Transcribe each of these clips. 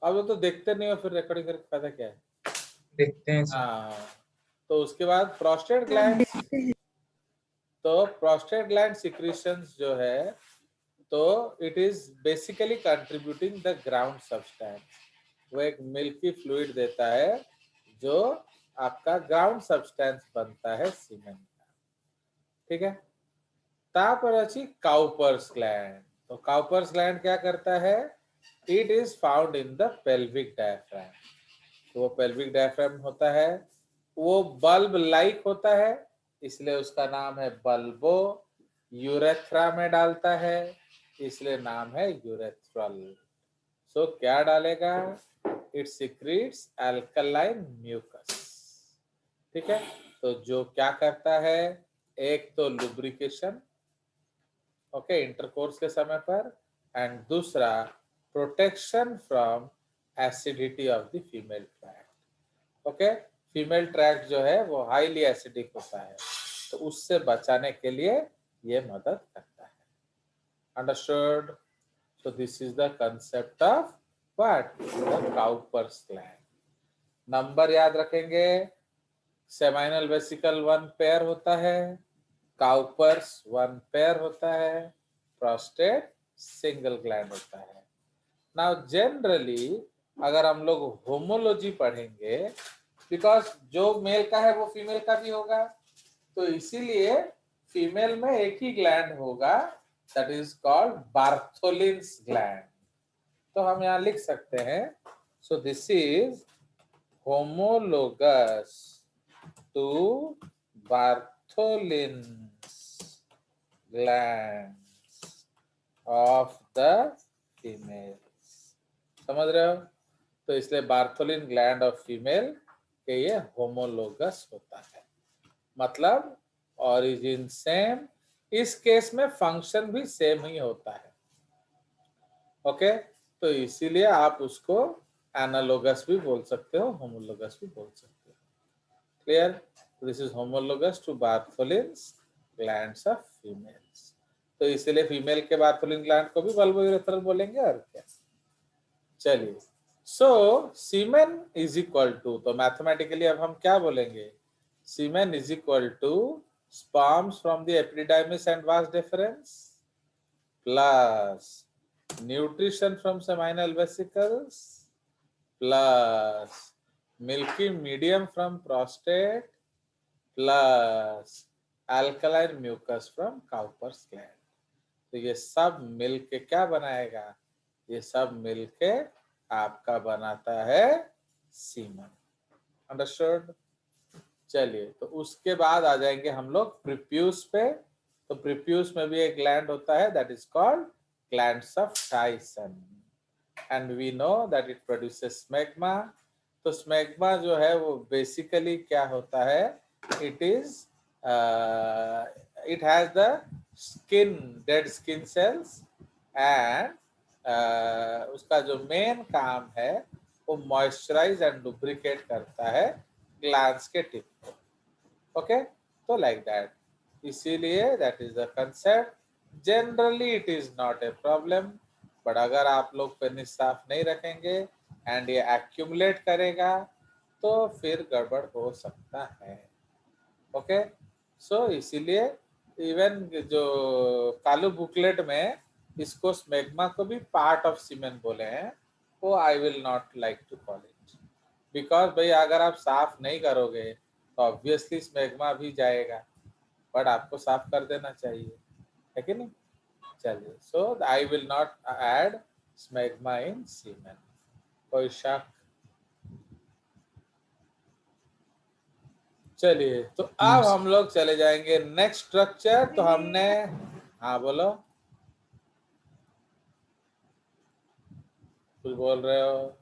अब वो तो देखते नहीं हो, फिर रिकॉर्डिंग करके फायदा क्या है? देखते हैं सर। हाँ, तो उसके बाद प्रोस्टेट ग्लैंड, तो प्रोस्टेट ग्लैंड सिक्रीशंस जो है, तो it is basically contributing the ground substance. वो एक मिल्की फ्लूइड देता है जो आपका ग्राउंड सब्सटेंस बनता है सीमेंट का। ठीक है, तापर अछि काउपर्स ग्लैंड। तो काउपर्स ग्लैंड क्या करता है? It is found in the pelvic diaphragm. तो वो पेल्विक डायफ्राम होता है, वो बल्ब लाइक होता है, इसलिए उसका नाम है बल्बो। यूरेथ्रा में डालता है, इसलिए नाम है यूरेथ्रल। सो क्या डालेगा? It secretes alkaline mucus. ठीक है, तो जो क्या करता है, एक तो लुब्रिकेशन, ओके, इंटरकोर्स के समय पर, एंड दूसरा protection from acidity of the female tract. Okay, female tract जो है वो हाईली एसिडिक होता है, तो उससे बचाने के लिए ये मदद करता है। Understood? So this is the concept of what? The Cowper's gland. Number याद रखेंगे, सेमाइनल वेसिकल 1 पेयर होता है, काउपर्स 1 पेयर होता है, प्रोस्टेट सिंगल ग्लैंड होता है। नाउ जनरली अगर हम लोग होमोलॉजी पढ़ेंगे, बिकॉज जो मेल का है वो फीमेल का भी होगा, तो इसीलिए फीमेल में एक ही ग्लैंड होगा, that is called Bartholin's gland. तो हम यहाँ लिख सकते हैं, so this is homologous to Bartholin's glands of the female. समझ रहे हो? तो इसलिए बार्थोलिन ग्लैंड ऑफ फीमेल के ये होमोलोगस होता है, मतलब ओरिजिन सेम, इस केस में फंक्शन भी सेम ही होता है। ओके, तो इसीलिए आप उसको एनालोगस भी बोल सकते हो, होमोलोगस भी बोल सकते हो। Clear? This is homologous to Bartholin's glands of females. तो इसीलिए फीमेल के बार्थोलिन ग्लैंड को भी बल्बोयूरेथ्रल बोलेंगे, और क्या। चलिए, so semen is equal to, तो मैथमेटिकली अब हम क्या बोलेंगे? Semen is equal to sperms from the epididymis and vas deferens plus nutrition from seminal vesicles plus milky medium from prostate plus alkaline mucus from Cowper's gland। तो ये सब मिलके क्या बनाएगा? ये सब मिलके आपका बनाता है सीमन। अंडरस्टूड? चलिए, तो उसके बाद आ जाएंगे हम लोग प्रीप्यूस पे। तो प्रीप्यूस में भी एक ग्लैंड होता है, that is called glands of Tyson, and we know that it produces smegma। तो स्मेग्मा जो है वो बेसिकली क्या होता है? It is it has the skin, dead skin cells, and उसका जो मेन काम है वो मॉइस्चराइज एंड लुब्रिकेट करता है ग्लैंड्स के टिप को। ओके, तो लाइक दैट, इसीलिए that is the concept. Generally it is not a problem, but अगर आप लोग पेनिस साफ नहीं रखेंगे एंड ये एक्यूमुलेट करेगा तो फिर गड़बड़ हो सकता है। ओके, सो इसीलिए इवन जो कालू बुकलेट में इसको स्मेग्मा को भी पार्ट ऑफ सीमेन बोले हैं, वो I will not like to call it, because भाई अगर आप साफ नहीं करोगे तो ऑब्वियसली स्मेग्मा भी जाएगा, बट आपको साफ कर देना चाहिए, है कि नहीं? चलिए, सो आई विल नॉट ऐड स्मेग्मा इन सीमेन। कोई शक? चलिए, तो अब हम लोग चले जाएंगे नेक्स्ट स्ट्रक्चर। तो हमने, हाँ बोलो, कुछ बोल रहे हो?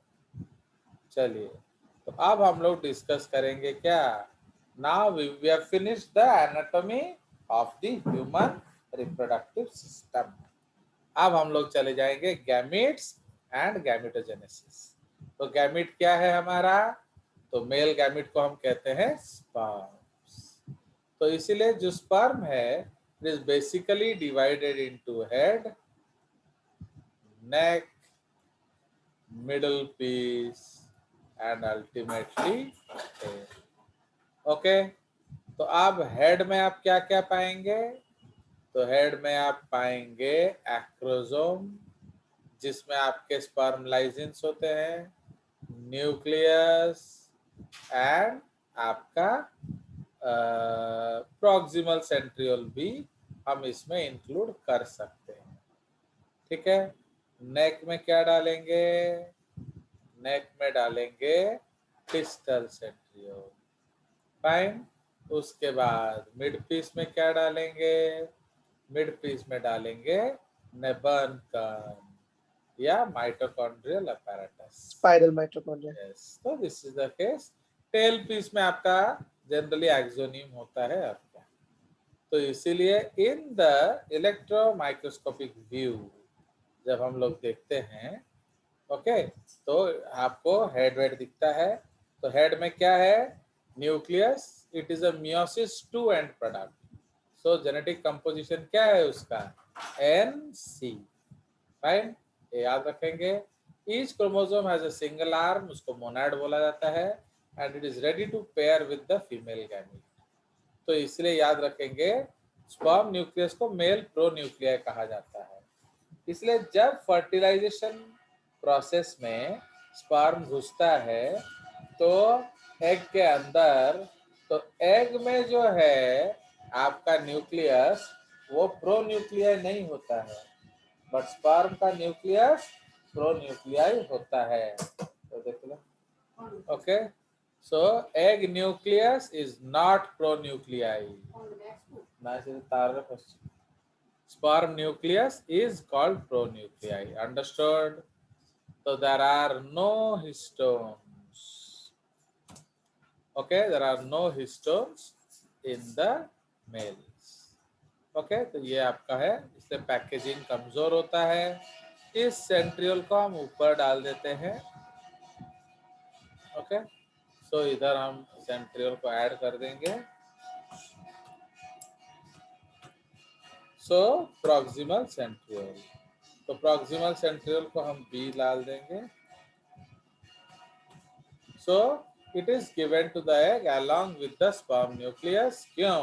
चलिए, तो अब हम लोग डिस्कस करेंगे क्या? Now we have finished the anatomy of the human reproductive system. अब हम लोग चले जाएंगे गैमीट्स एंड गैमेटोजेनेसिस। तो गैमीट क्या है हमारा? तो मेल गैमीट को हम कहते हैं स्पर्म्स। तो इसीलिए जो स्पर्म है, it is basically divided into head, neck, middle piece and ultimately tail. Okay, तो अब हेड में आप क्या क्या पाएंगे? तो हेड में आप पाएंगे एक्रोसोम, जिसमें आपके स्पर्म लाइजेंस होते हैं, न्यूक्लियस एंड आपका प्रॉक्सिमल सेंट्रियोल भी हम इसमें इंक्लूड कर सकते हैं। ठीक है, नेक में क्या डालेंगे? नेक में डालेंगे डिस्टल सेंट्रियोल। फाइन। उसके बाद मिड पीस में क्या डालेंगे? मिड पीस में डालेंगे नेबर्न कर्न या mitochondrial apparatus, spiral mitochondria. Yes, तो this is the case. Tail piece में आपका जनरली एक्सोनियम होता है आपका। तो इसीलिए in the electro microscopic view जब हम लोग देखते हैं, ओके, तो आपको हेड वेड दिखता है। तो हेड में क्या है? Nucleus, it is a meiosis 2 end product. So genetic composition क्या है उसका? NC। फाइन, ये याद रखेंगे। Each chromosome has a single arm, उसको मोनाड बोला जाता है, and it is ready to pair with the female gamete. तो इसलिए याद रखेंगे स्पर्म न्यूक्लियस को मेल प्रो न्यूक्लियाई कहा जाता है। इसलिए जब फर्टिलाइजेशन प्रोसेस में स्पर्म घुसता है तो एग के अंदर, तो एग में जो है आपका न्यूक्लियस वो प्रो न्यूक्लियाई नहीं होता है, बट स्पर्म का न्यूक्लियस प्रो न्यूक्लियाई होता है। तो देख लो, okay, so egg nucleus is not pronuclei. Sperm nucleus is called pronuclei. Understood? So there are no histones. Okay, there are no histones in the males. Okay, तो ये आपका है, इससे पैकेजिंग कमजोर होता है। इस सेंट्रियोल को हम ऊपर डाल देते हैं। ओके, सो इधर हम सेंट्रियोल को ऐड कर देंगे। सो प्रॉक्सिमल सेंट्रियोल, तो प्रॉक्सिमल सेंट्रियोल को हम B डाल देंगे। So it is given to the egg along with the sperm nucleus. क्यों?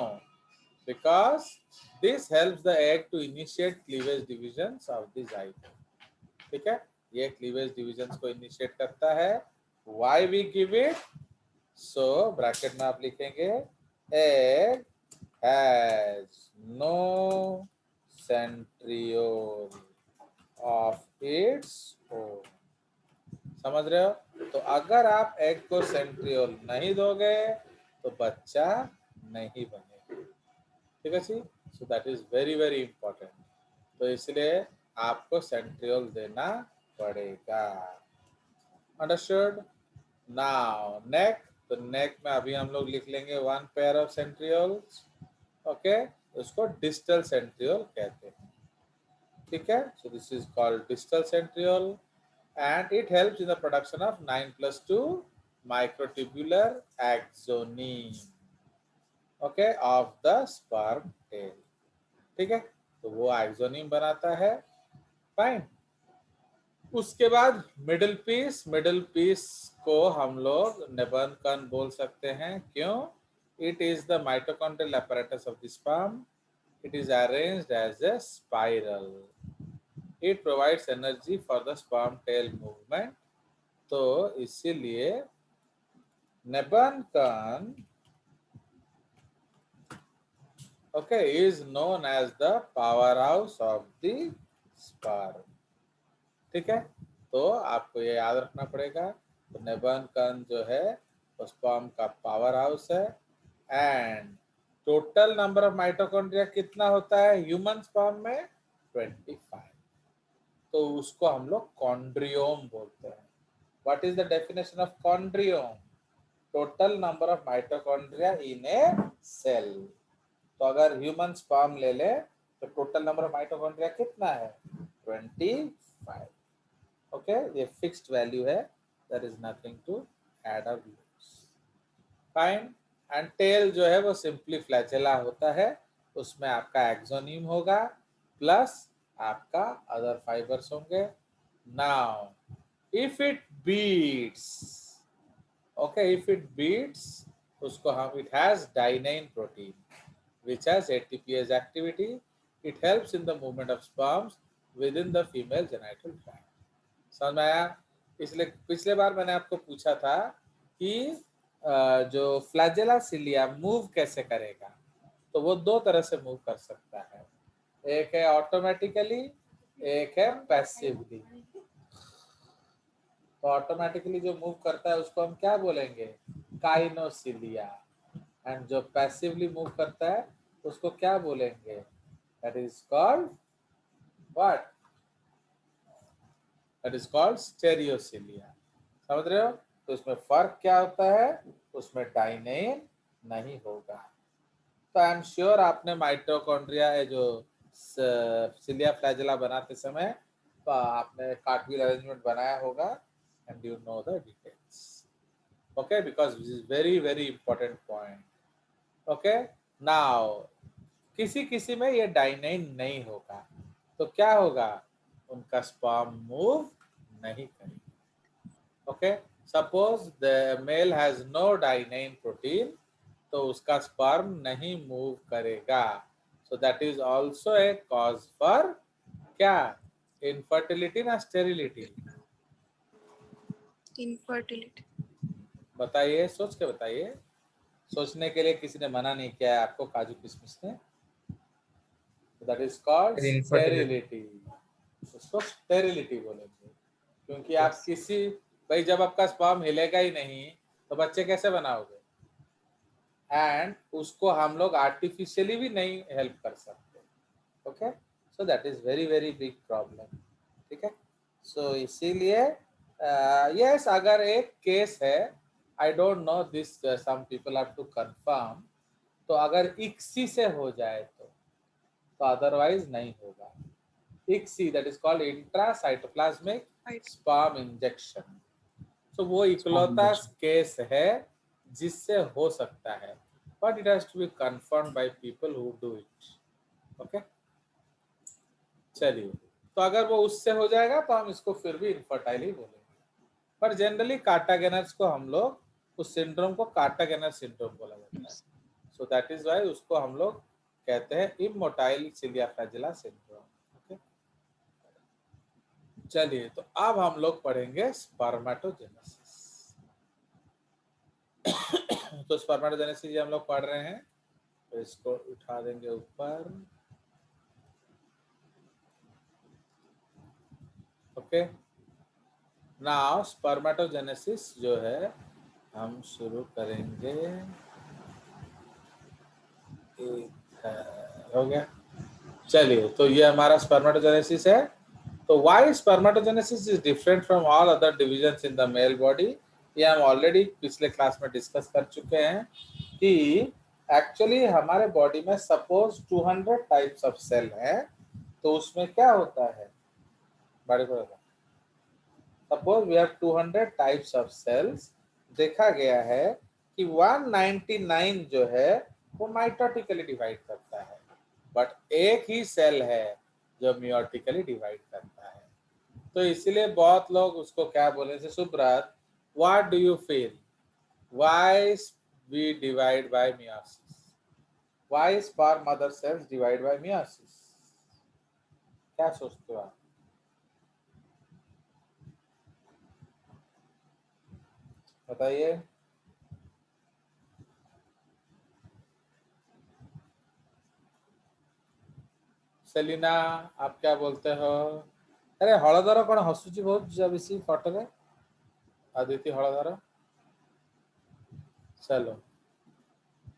Because this helps the egg to initiate cleavage divisions of the zygote. ठीक है, ये क्लीवेज डिविजन्स को इनिशिएट करता है। Why we give it? So bracket में आप लिखेंगे egg has no centriole of its own. समझ रहे हो? तो अगर आप एग को सेंट्रियोल नहीं दोगे तो बच्चा नहीं बनेगा। ठीक है जी, so that is very very important. तो इसलिए आपको सेंट्रियोल देना पड़ेगा। अंडरस्टूड? नाउ नेक, तो नेक में अभी हम लोग लिख लेंगे 1 पेयर ऑफ सेंट्रियोल्स। ओके, उसको डिस्टल सेंट्रियोल कहते हैं। ठीक है, सो this is called distal centriole and it helps in the production of 9+2 microtubular axoneme, okay, of the sperm tail. ठीक है, तो वो axoneme बनाता है। फाइन। उसके बाद मिडिल पीस को हम लोग नेबर्न कर्न बोल सकते हैं। क्यों? It is the mitochondrial apparatus of the sperm. It is arranged as a spiral. It provides energy for the sperm tail movement. तो इसीलिए nebenkern, okay, is known as the powerhouse of the sperm. ठीक है, तो आपको ये याद रखना पड़ेगा। तो नेबर्न कर्न जो है वो स्पर्म का पावर हाउस है। And total number of mitochondria कितना होता है ह्यूमन स्पर्म में? 25। तो उसको हम लोग कॉन्ड्रियोम बोलते हैं। What is the definition of chondriome? Total number of mitochondria in a cell. तो अगर ह्यूमन स्पर्म ले ले तो टोटल नंबर ऑफ माइटोकॉन्ड्रिया कितना है? 25। ओके, ये फिक्स्ड वैल्यू है, there is nothing to add or lose. Fine. And tail जो है वो सिंपली फ्लैचेला होता है, उसमें आपका एक्सोनीम होगा प्लस आपका अदर फाइबर्स होंगे। Now if it beats, okay, if it beats, उसको हम, it has dynein protein which has ATPase activity. It helps in the movement of sperms within the female genital tract. समझ में आया? इसलिए पिछले बार मैंने आपको पूछा था कि जो फ्लैजेला सिलिया मूव कैसे करेगा, तो वो दो तरह से मूव कर सकता है, एक है ऑटोमेटिकली, एक है पैसिवली। तो ऑटोमेटिकली जो मूव करता है उसको हम क्या बोलेंगे? काइनोसिलिया। एंड जो पैसिवली मूव करता है उसको क्या बोलेंगे? That is called what? That is called stereocilia. समझ रहे हो? तो इसमें फर्क क्या होता है? उसमें डाइनेन नहीं होगा। तो आई एम श्योर आपने माइटोकॉन्ड्रिया जो सिलिया फ्लैजेला बनाते समय तो आपने कार्टविल अरेंजमेंट बनाया होगा and you know the details. Okay, because this is very very important point. Okay, now किसी किसी में ये डाइनेन नहीं होगा, तो क्या होगा? उनका स्पर्म मूव नहीं करेगा। Okay, suppose the male has no dynein protein, तो उसका स्पर्म नहीं मूव करेगा। So that is also a cause for क्या? इनफर्टिलिटी ना स्टेरिलिटी? इनफर्टिलिटी। बताइए, सोच के बताइए। सोचने के लिए किसी ने मना नहीं किया है आपको, काजू किशमिश ने। That is called sterility. उसको स्टेरिलिटी बोलेंगे, क्योंकि आप किसी, भाई जब आपका स्पर्म हिलेगा ही नहीं तो बच्चे कैसे बनाओगे? एंड उसको हम लोग आर्टिफिशियली भी नहीं हेल्प कर सकते। Okay, so that is very very big problem. ठीक है, सो इसीलिए यस, अगर एक केस है, I don't know this, some people have to confirm, तो अगर इक्सी से हो जाए तो अदरवाइज नहीं होगा। ICSI, that is called intracytoplasmic sperm injection. तो वो इकलौता केस है जिससे हो सकता है, but it has to be confirmed by people who do it. Okay, चलिए, तो अगर वो उससे हो जाएगा तो हम इसको फिर भी इनफर्टाइल ही बोलेंगे, पर जनरली कार्टागेनर्स को हम लोग, उस सिंड्रोम को कार्टागेनर सिंड्रोम बोला जाता है। सो दैट इज वाई उसको हम लोग कहते हैं immotile cilia flagella syndrome. Okay, चलिए, तो अब हम लोग पढ़ेंगे स्पर्मेटोजेनेसिस। तो स्पर्मेटोजेनेसिस हम लोग पढ़ रहे हैं, तो इसको उठा देंगे ऊपर। ओके, नाउ स्पर्मेटोजेनेसिस जो है हम शुरू करेंगे। हो गया, चलिए, तो ये हमारा स्पर्मेटोजेनेसिस है। तो why spermatogenesis is different from all other divisions in the male body, ये हम ऑलरेडी पिछले क्लास में डिस्कस कर चुके हैं कि एक्चुअली हमारे बॉडी में सपोज 200 टाइप्स ऑफ सेल हैं, तो उसमें क्या होता है? बड़े को suppose we have 200 types of cells, देखा गया है कि 199 जो है वो माइटोटिकली डिवाइड करता है, बट एक ही सेल है जो मियोटिकली डिवाइड करता है। तो इसलिए बहुत लोग उसको क्या बोले, जैसे Subrata, what do you feel, why we divide by meiosis, why sperm mother cells divide by meiosis? क्या सोचते हो आप? बताइए। सेलिना, आप क्या बोलते हो? अरे हलधर कौन हसुची बहुत जब इसी फोटो में? अदिति हलधर, चलो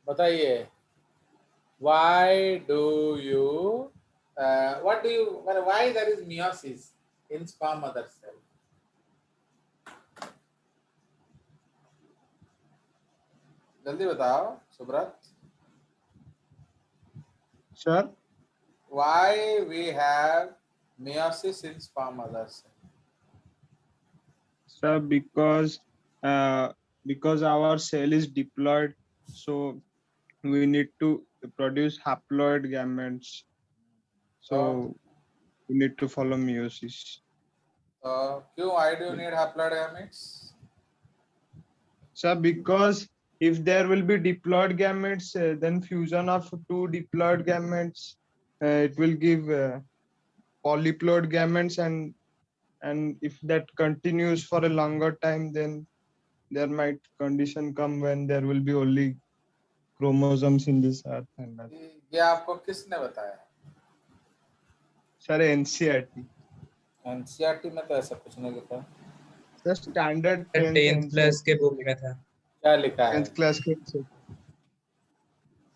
बताइए, why do you what do you, why there is meiosis in sperm mother cell? जल्दी बताओ Subrat. Sir, Why we have meiosis in sperm mother cell? sir, because our cell is diploid, so we need to produce haploid gametes. So we need to follow meiosis. तो क्यों, why do you need haploid gametes? So because if there will be diploid gametes, then fusion of two diploid gametes, it will give polyploid gametes, and if that continues for a longer time, then there might condition come when there will be only chromosomes in this earth. And ये आपको किसने बताया? sir, NCERT. NCERT में तो ऐसा कुछ नहीं लिखा। The standard 10th 10th class के बुक NCERT, में था क्या लिखा है? 10th class के NCERT.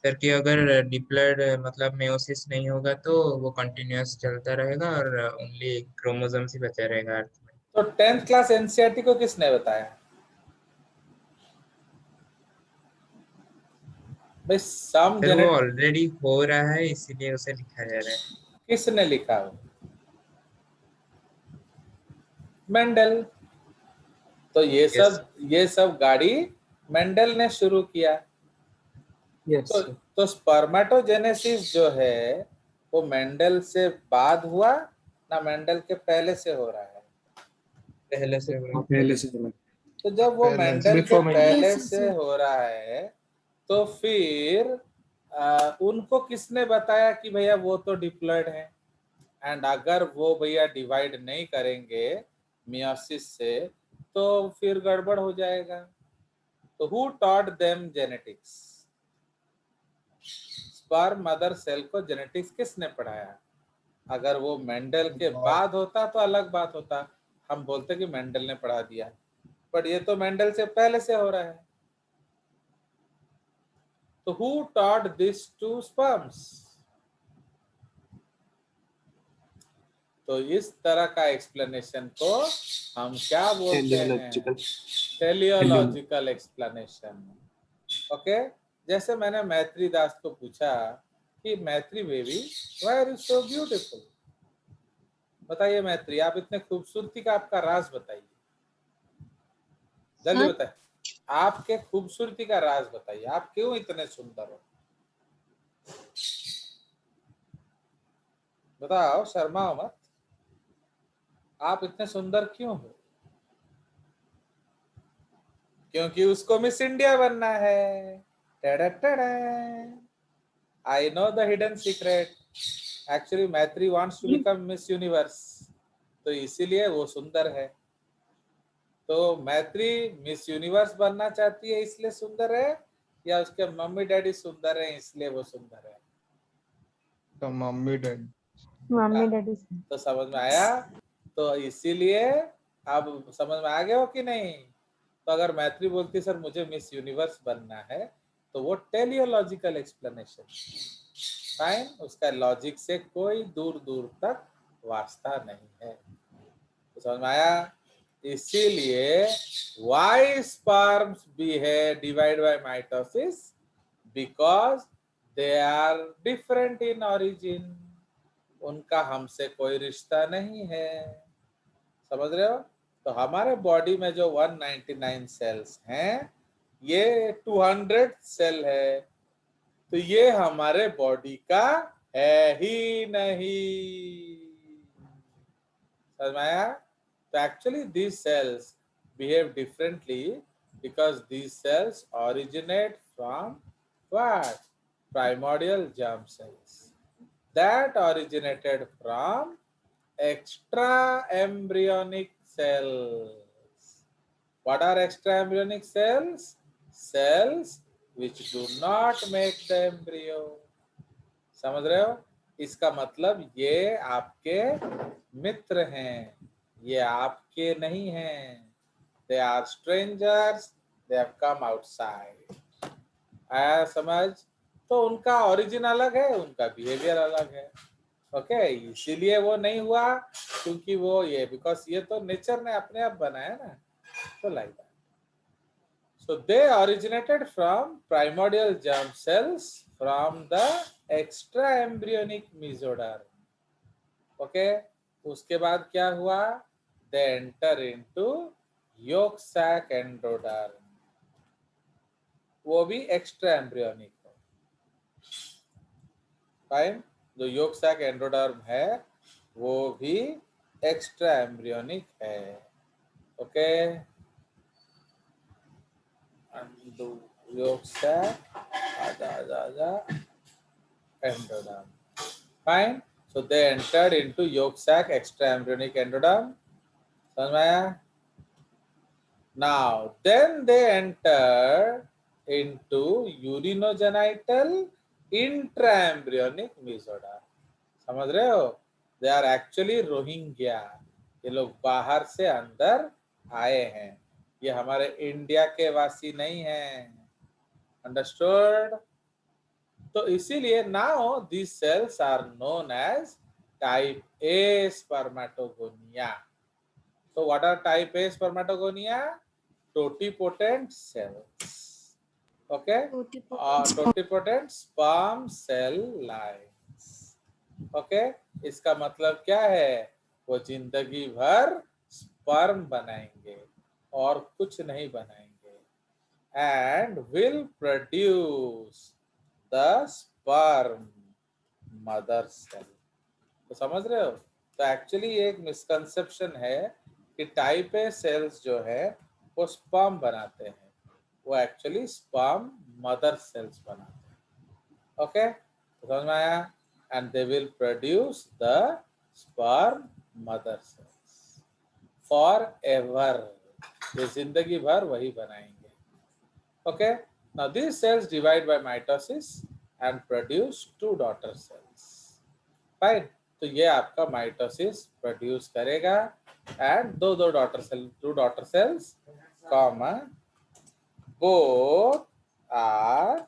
सर कि अगर डिप्लॉयड मतलब मेयोसिस नहीं होगा तो वो कंटिन्यूअस चलता रहेगा और ओनली क्रोमोसोम्स ही बचा रहेगा अर्थ में। तो 10th क्लास एनसीईआरटी को किसने बताया? भाई सम सर वो ऑलरेडी हो रहा है इसीलिए उसे लिखा जा रहा है। किसने लिखा वो? मेंडल। तो ये सब गाड़ी मेंडल ने शुरू किया। Yes. तो स्पर्मेटोजेनेसिस जो है वो मेंडल से बाद हुआ ना मेंडल के पहले से हो रहा है? पहले से हो रहा है। पहले से तो जब वो पहले मेंडल के Before Mendel. पहले से हो रहा है तो फिर उनको किसने बताया कि भैया वो तो डिप्लॉयड है, एंड अगर वो भैया डिवाइड नहीं करेंगे मियोसिस से तो फिर गड़बड़ हो जाएगा। तो who taught them genetics? Sperm mother cell को जेनेटिक्स किसने पढ़ाया? अगर वो मेंडल के बाद होता तो अलग बात होता, हम बोलते कि मेंडल ने पढ़ा दिया, बट ये तो मेंडल से पहले से हो रहा है। तो who taught this to sperms? तो इस तरह का एक्सप्लेनेशन को हम क्या बोलते हैं? Teleological explanation. ओके, जैसे मैंने मैत्री दास को पूछा कि Maitri baby why are you so beautiful? बताइए मैत्री, आप इतने खूबसूरती का आपका राज बताइए, जल्दी बताइए, आपके खूबसूरती का राज बताइए, आप क्यों इतने सुंदर हो? बताओ, शर्माओ मत, आप इतने सुंदर क्यों हो? क्योंकि उसको मिस इंडिया बनना है। I know the hidden secret, actually Maitri wants to become Miss Universe, तो इसीलिए वो सुंदर है। तो मैत्री मिस यूनिवर्स बनना चाहती है इसलिए सुंदर है, या उसके मम्मी डैडी सुंदर हैं इसलिए वो सुंदर है? तो मम्मी डैडी. तो समझ में आया? तो इसीलिए अब समझ में आ गया हो कि नहीं? तो अगर मैत्री बोलती सर मुझे मिस यूनिवर्स बनना है तो वो टेलियोलॉजिकल एक्सप्लेनेशन, फाइन, उसका लॉजिक से कोई दूर दूर तक वास्ता नहीं है। तो समझ में आया? इसीलिए why sperms divide by mitosis? Because they are different in origin, उनका हमसे कोई रिश्ता नहीं है। समझ रहे हो? तो हमारे बॉडी में जो 199 सेल्स हैं, ये 200 सेल है, तो ये हमारे बॉडी का है ही नहीं। समझ में आया? So actually these cells behave differently because these cells originate from what? Primordial germ cells that originated from extra embryonic cells. What are extra embryonic cells? Cells which do not make the embryo. समझ रहे हो? इसका मतलब ये आपके मित्र हैं, ये आपके नहीं हैं। They are strangers, they have come outside. आया समझ? तो उनका ओरिजिन अलग है, उनका बिहेवियर अलग है। ओके, इसीलिए वो नहीं हुआ क्योंकि वो ये, बिकॉज ये तो नेचर ने अपने आप बनाया ना, तो like that. So they originated from primordial germ cells from the extra embryonic mesoderm. Okay, उसके बाद क्या हुआ? They enter into yolk sac endoderm, वो भी एक्स्ट्रा एम्ब्रियोनिक है। फाइन, जो yolk sac endoderm है वो भी एक्स्ट्रा एम्ब्रियोनिक है. ओके, undo yolk sac, आजा endoderm. Fine. So they entered into yolk sac, extra embryonic endoderm. समझ में आया? Now then they enter into urinogenital intraembryonic mesoderm. समझ रहे हो? They are actually Rohingya. ये लोग बाहर से अंदर आए हैं. ये हमारे इंडिया के वासी नहीं हैं. अंडरस्टूड? तो इसीलिए now these cells are known as type A spermatogonia. So what are type A spermatogonia? Totipotent cells. Okay, totipotent sperm cell lines. Okay, इसका मतलब क्या है? वो जिंदगी भर स्पर्म बनाएंगे और कुछ नहीं बनाएंगे. And will produce the sperm mother cell. तो समझ रहे हो? तो एक्चुअली एक मिसकंसेप्शन है कि टाइप ए सेल्स जो है वो स्पर्म बनाते हैं. वो एक्चुअली स्पर्म मदर सेल्स बनाते हैं. ओके, समझ में आया? And they will produce the sperm mother sales for ever. ये जिंदगी भर वही बनाएंगे. Okay, now these cells divide by mitosis and produce 2 daughter cells. Fine. तो ये आपका माइटोसिस प्रोड्यूस करेगा एंड दो daughter cells comma both are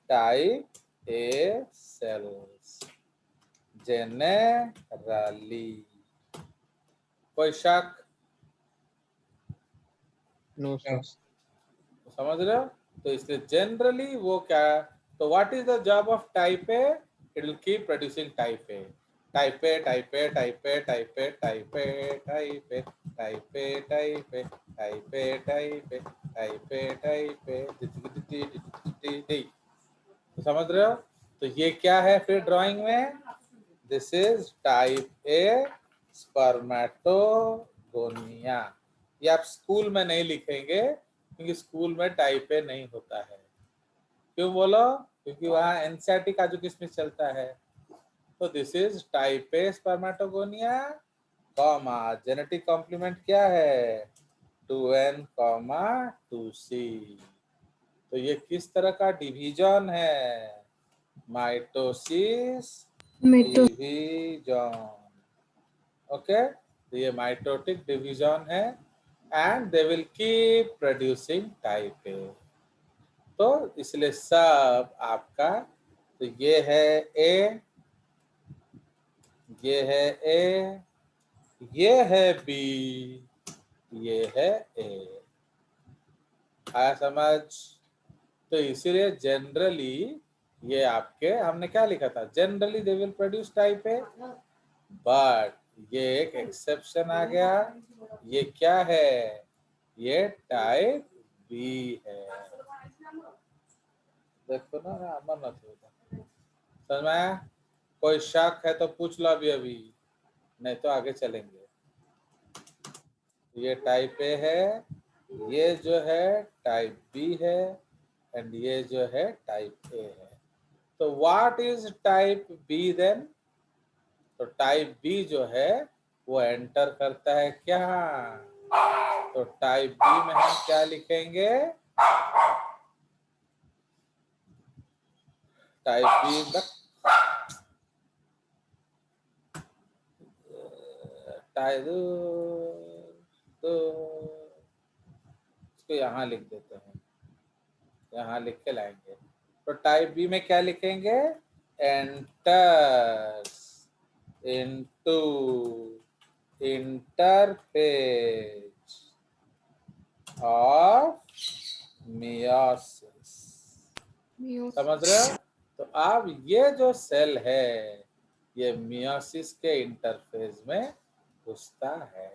type A cells generally. कोई शक? No, sir. समझ रहे हो? तो इसलिए जनरली वो क्या, तो what is the job of type A? It will keep producing type A. Type A type A type A type A type A type A type A type A type A type A type A type A. तो समझ रहे हो? तो ये क्या है फिर drawing में? This is type A spermatogonia. ये आप स्कूल में नहीं लिखेंगे क्योंकि स्कूल में टाइप ए नहीं होता है. क्यों बोलो? क्योंकि वहाँ एनसीईआरटी का जो किसमें चलता है. तो this is type A spermatogonia comma genetic complement क्या है? 2n comma 2c. तो ये किस तरह का डिवीजन है? Mitosis division. ओके, तो ये माइटोटिक डिवीजन है and they will keep producing type A. तो इसलिए सब आपका, तो ये है ए, ये है ए, ये है बी, ये है ए. आया समझ? तो इसीलिए जनरली ये आपके, हमने क्या लिखा था? Generally they will produce type A. But ये एक एक्सेप्शन आ गया. ये क्या है? ये टाइप बी है. देखो ना, अमरनाथ होगा. समझ में आया? कोई शक है तो पूछ लो अभी, नहीं तो आगे चलेंगे. ये टाइप ए है, ये जो है टाइप बी है एंड ये जो है टाइप ए है. तो what is type B then? तो टाइप बी जो है वो एंटर करता है क्या? तो टाइप बी में हम क्या लिखेंगे? टाइप बी तो इसको यहाँ लिख देते हैं, यहाँ लिख के लाएंगे. तो टाइप बी में क्या लिखेंगे? Enters into interphase of meiosis. समझ रहे हो? तो अब ये जो सेल है ये मियोसिस के इंटरफेज में घुसता है.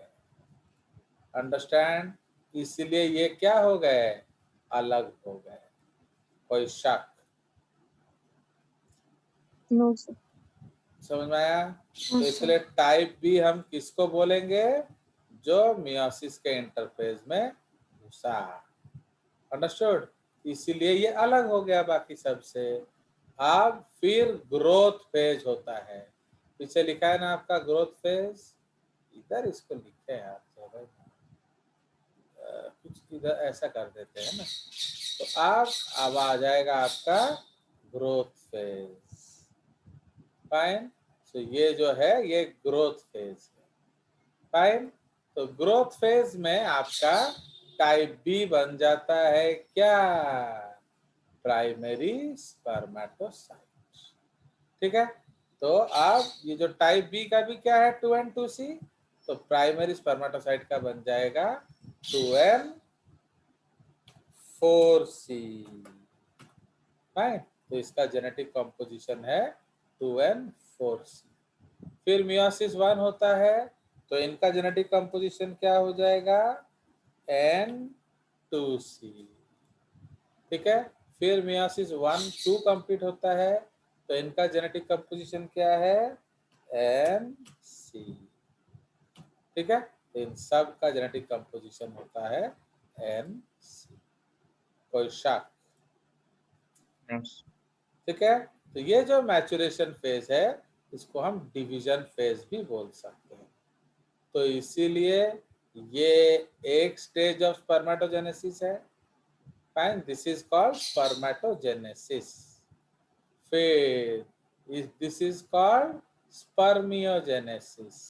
अंडरस्टैंड? इसलिए ये क्या हो गए? अलग हो गए. कोई शक? No, sir. समझ में आया? तो इसलिए टाइप बी हम किसको बोलेंगे? जो मियोसिस के इंटरफेज में घुसा। अंडरस्टूड? इसीलिए ये अलग हो गया बाकी सबसे। अब फिर ग्रोथ फेज होता है। पीछे लिखा है ना आपका ग्रोथ फेज, इधर इसको लिखे हैं आप तो कुछ इधर ऐसा कर देते हैं ना, तो अब आ जाएगा आपका ग्रोथ फेज। फाइन। तो ये जो है ये ग्रोथ फेज है। फाइन। तो ग्रोथ फेज में आपका टाइप बी बन जाता है क्या? Primary spermatocyte. ठीक है। तो अब ये जो टाइप बी का भी क्या है 2n 2c, तो प्राइमरी स्पर्मेटोसाइट का बन जाएगा 2n 4c। तो इसका जेनेटिक कंपोजिशन है 2n 4c। फिर मियोसिस 1 होता है, तो इनका जेनेटिक कंपोजिशन क्या हो जाएगा? n 2c। ठीक है। फिर मियोसिस 1 2 कंप्लीट होता है, तो इनका जेनेटिक कंपोजिशन क्या है? nc। ठीक है। तो इन सब का जेनेटिक कंपोजिशन होता है nc। कोई शक? ठीक है। तो ये जो मैचुरेशन फेज है इसको हम डिवीजन फेज भी बोल सकते हैं। तो इसीलिए ये एक स्टेज ऑफ स्पर्मेटोजेनेसिस है। Fine, this is called spermatogenesis. फिर दिस इज कॉल्ड स्पर्मियोजेनेसिस।